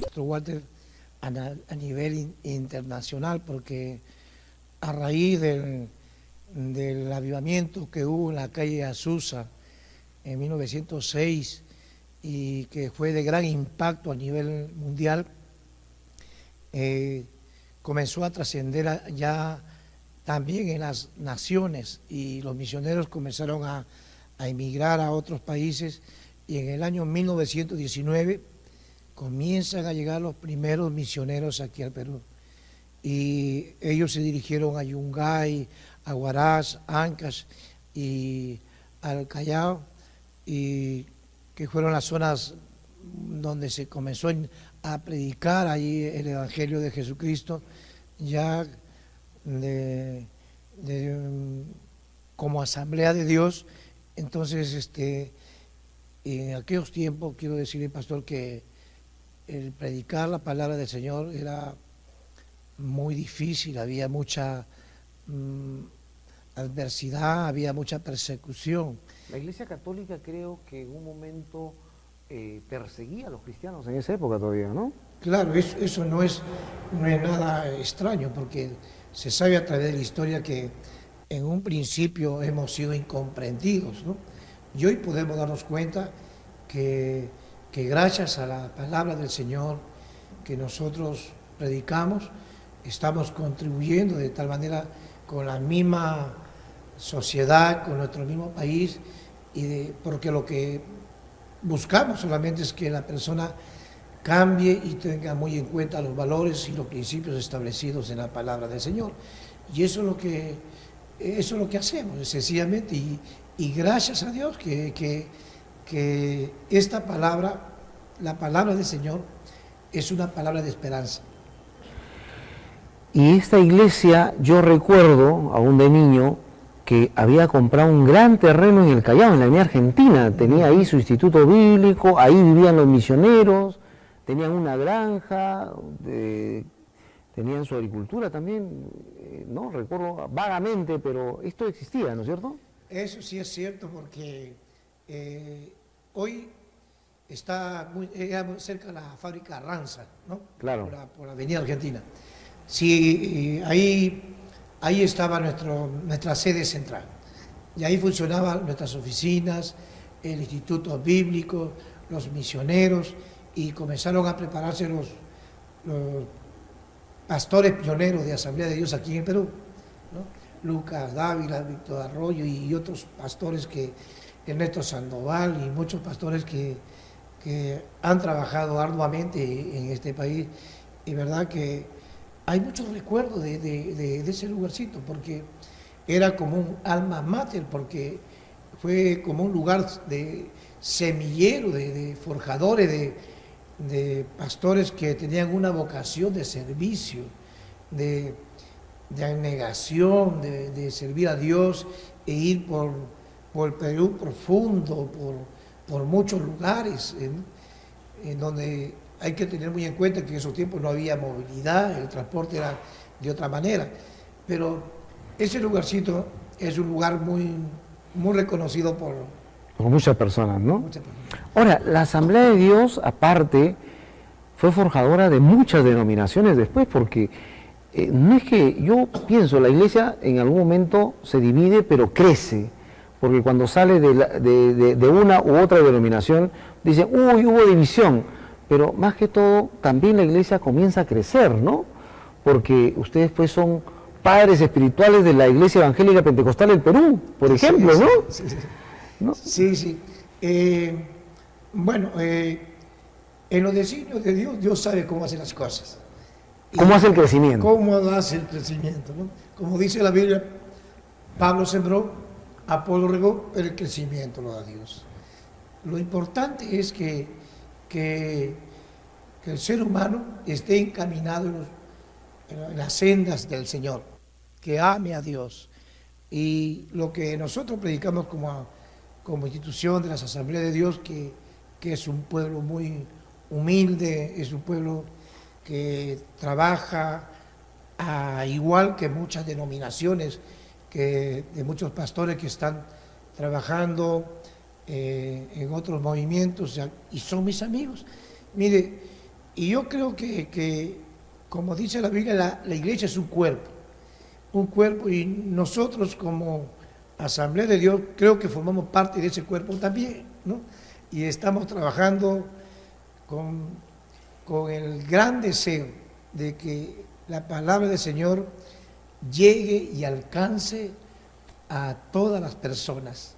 Pastor Walter a nivel internacional, porque a raíz del avivamiento que hubo en la calle Azusa en 1906 y que fue de gran impacto a nivel mundial, comenzó a trascender ya también en las naciones y los misioneros comenzaron a emigrar a otros países, y en el año 1919 comienzan a llegar los primeros misioneros aquí al Perú, y ellos se dirigieron a Yungay, a Huaraz, Ancash y al Callao, y que fueron las zonas donde se comenzó a predicar ahí el Evangelio de Jesucristo, ya como Asamblea de Dios. Entonces, en aquellos tiempos, quiero decirle, pastor, que el predicar la palabra del Señor era muy difícil, había mucha adversidad, había mucha persecución. La Iglesia Católica creo que en un momento perseguía a los cristianos en esa época todavía, ¿no? Claro, eso no es nada extraño, porque se sabe a través de la historia que en un principio hemos sido incomprendidos, ¿no? Y hoy podemos darnos cuenta que gracias a la palabra del Señor que nosotros predicamos, estamos contribuyendo de tal manera con la misma sociedad, con nuestro mismo país, porque lo que buscamos solamente es que la persona cambie y tenga muy en cuenta los valores y los principios establecidos en la palabra del Señor. Y eso es lo que hacemos, sencillamente, y gracias a Dios que esta palabra, la palabra del Señor, es una palabra de esperanza. Y esta iglesia, yo recuerdo, aún de niño, que había comprado un gran terreno en el Callao, en la Avenida Argentina. Tenía ahí su instituto bíblico, ahí vivían los misioneros, tenían una granja, tenían su agricultura también, no recuerdo vagamente, pero esto existía, ¿no es cierto? Eso sí es cierto, porque hoy está muy cerca de la fábrica Ranza, ¿no? Claro. Por la Avenida Argentina. Sí, ahí estaba nuestra sede central, y ahí funcionaban nuestras oficinas, el instituto bíblico, los misioneros, y comenzaron a prepararse los pastores pioneros de Asamblea de Dios aquí en Perú, ¿no? Lucas Dávila, Víctor Arroyo y otros pastores, Ernesto Sandoval y muchos pastores que han trabajado arduamente en este país. Y verdad que hay muchos recuerdos de ese lugarcito, porque era como un alma mater, porque fue como un lugar de semillero, de forjadores, de pastores que tenían una vocación de servicio, de abnegación, de servir a Dios e ir por el Perú profundo, por muchos lugares en donde hay que tener muy en cuenta que en esos tiempos no había movilidad, el transporte era de otra manera, pero ese lugarcito es un lugar muy, muy reconocido por muchas personas, ¿no? Muchas personas. Ahora, la Asamblea de Dios, aparte, fue forjadora de muchas denominaciones después, porque no es que yo pienso, la iglesia en algún momento se divide, pero crece, porque cuando sale de una u otra denominación, dicen, uy, hubo división, pero más que todo, también la iglesia comienza a crecer, ¿no? Porque ustedes pues son padres espirituales de la Iglesia Evangélica Pentecostal del Perú, por ejemplo, sí, ¿no? Sí, ¿No? sí. Bueno, en los designios de Dios, Dios sabe cómo hacer las cosas. ¿Cómo hace el crecimiento? ¿Cómo hace el crecimiento? ¿No? Como dice la Biblia, Pablo sembró, Apolo regó, pero el crecimiento lo da Dios. Lo importante es que el ser humano esté encaminado en las sendas del Señor, que ame a Dios. Y lo que nosotros predicamos como institución de las Asambleas de Dios, que es un pueblo muy humilde, es un pueblo que trabaja igual que muchas denominaciones, de muchos pastores que están trabajando en otros movimientos y son mis amigos. Mire, Y yo creo que, como dice la Biblia, la iglesia es un cuerpo, y nosotros como Asamblea de Dios creo que formamos parte de ese cuerpo también, ¿no? Y estamos trabajando con el gran deseo de que la palabra del Señor llegue y alcance a todas las personas,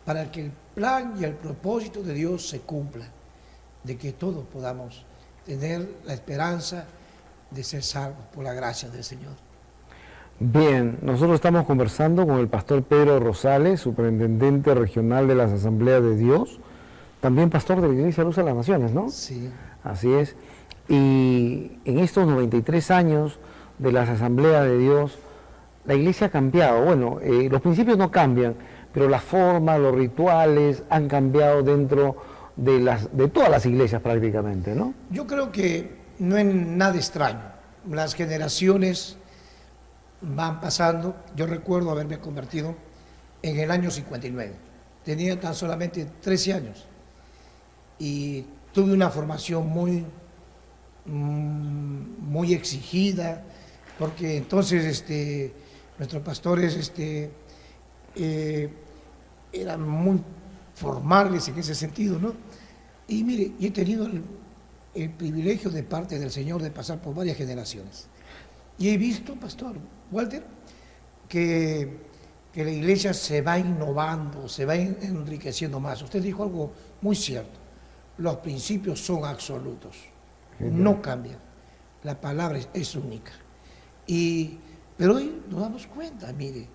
para que el plan y el propósito de Dios se cumpla, de que todos podamos tener la esperanza de ser salvos por la gracia del Señor. Bien, nosotros estamos conversando con el pastor Pedro Rosales, superintendente regional de las Asambleas de Dios, también pastor de la Iglesia Luz de las Naciones, ¿no? Sí. Así es. Y en estos 93 años de las Asambleas de Dios, la Iglesia ha cambiado. Bueno, los principios no cambian, pero las formas, los rituales han cambiado dentro de todas las iglesias prácticamente, ¿no? Yo creo que no es nada extraño. Las generaciones van pasando. Yo recuerdo haberme convertido en el año 59. Tenía tan solamente 13 años y tuve una formación muy exigida, porque entonces nuestros pastores eran muy formales en ese sentido, ¿no? Y mire, yo he tenido el privilegio de parte del Señor de pasar por varias generaciones. Y he visto, pastor Walter, que la iglesia se va innovando, se va enriqueciendo más. Usted dijo algo muy cierto. Los principios son absolutos, no cambian. La palabra es única. Pero hoy nos damos cuenta, mire,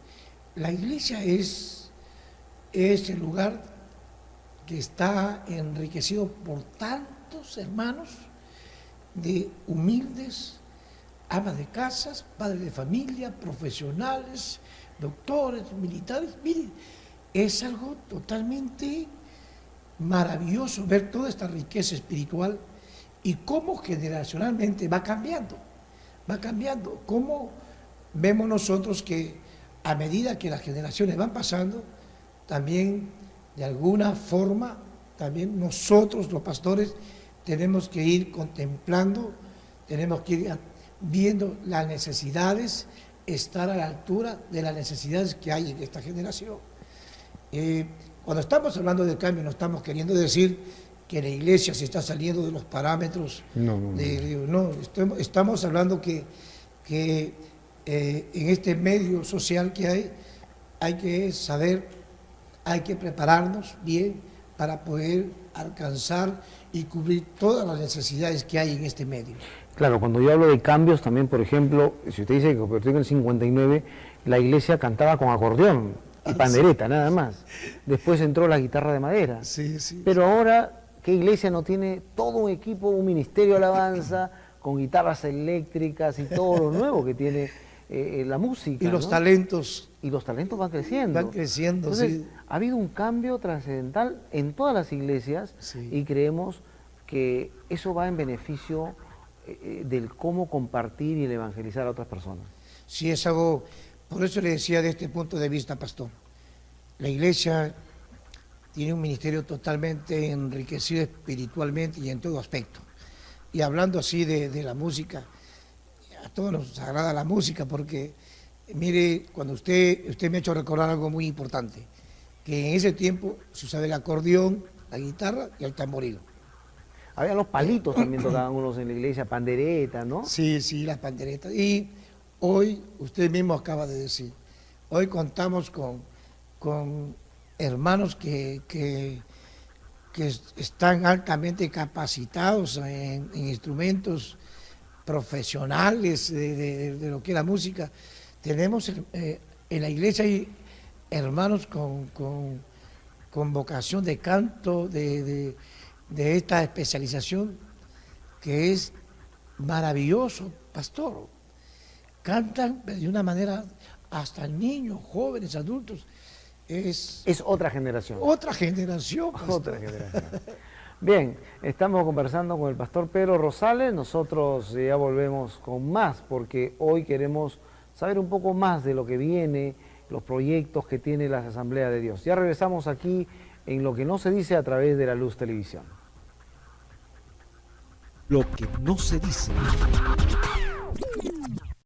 la iglesia es el lugar que está enriquecido por tantos hermanos de humildes, amas de casas, padres de familia, profesionales, doctores, militares. Mire, es algo totalmente maravilloso ver toda esta riqueza espiritual y cómo generacionalmente va cambiando, cómo vemos nosotros que a medida que las generaciones van pasando, también de alguna forma, también nosotros los pastores tenemos que ir contemplando, tenemos que ir viendo las necesidades, estar a la altura de las necesidades que hay en esta generación. Cuando estamos hablando de cambio, no estamos queriendo decir que la iglesia se está saliendo de los parámetros. No, estamos hablando que en este medio social que hay que saber, hay que prepararnos bien para poder alcanzar y cubrir todas las necesidades que hay en este medio. Claro, cuando yo hablo de cambios también, por ejemplo, si usted dice que convirtió en el 59, la iglesia cantaba con acordeón y pandereta, nada más. Después entró la guitarra de madera. Sí, sí. Pero ahora, ¿qué iglesia no tiene todo un equipo, un ministerio de alabanza, con guitarras eléctricas y todo lo nuevo que tiene la música? Y los ¿no? talentos. Y los talentos van creciendo. Van creciendo, entonces, sí. Ha habido un cambio trascendental en todas las iglesias, sí. Y creemos que eso va en beneficio del cómo compartir y el evangelizar a otras personas. Sí, es algo, por eso le decía de este punto de vista, pastor, la iglesia tiene un ministerio totalmente enriquecido espiritualmente y en todo aspecto. Y hablando así de la música, a todos nos agrada la música porque, mire, cuando usted me ha hecho recordar algo muy importante, que en ese tiempo se usaba el acordeón, la guitarra y el tamboril. Había los palitos también tocaban unos en la iglesia, pandereta, ¿no? Sí, sí, las panderetas. Y hoy, usted mismo acaba de decir, hoy contamos con hermanos que están altamente capacitados en instrumentos profesionales de lo que es la música. Tenemos en la iglesia hay hermanos con vocación de canto, de esta especialización que es maravilloso, pastor. Cantan de una manera, hasta niños, jóvenes, adultos. Es otra generación. Otra generación, pastor. Otra generación. Bien, estamos conversando con el pastor Pedro Rosales. Nosotros ya volvemos con más, porque hoy queremos saber un poco más de lo que viene, los proyectos que tiene las Asambleas de Dios. Ya regresamos aquí en Lo que no se dice a través de La Luz Televisión. Lo que no se dice.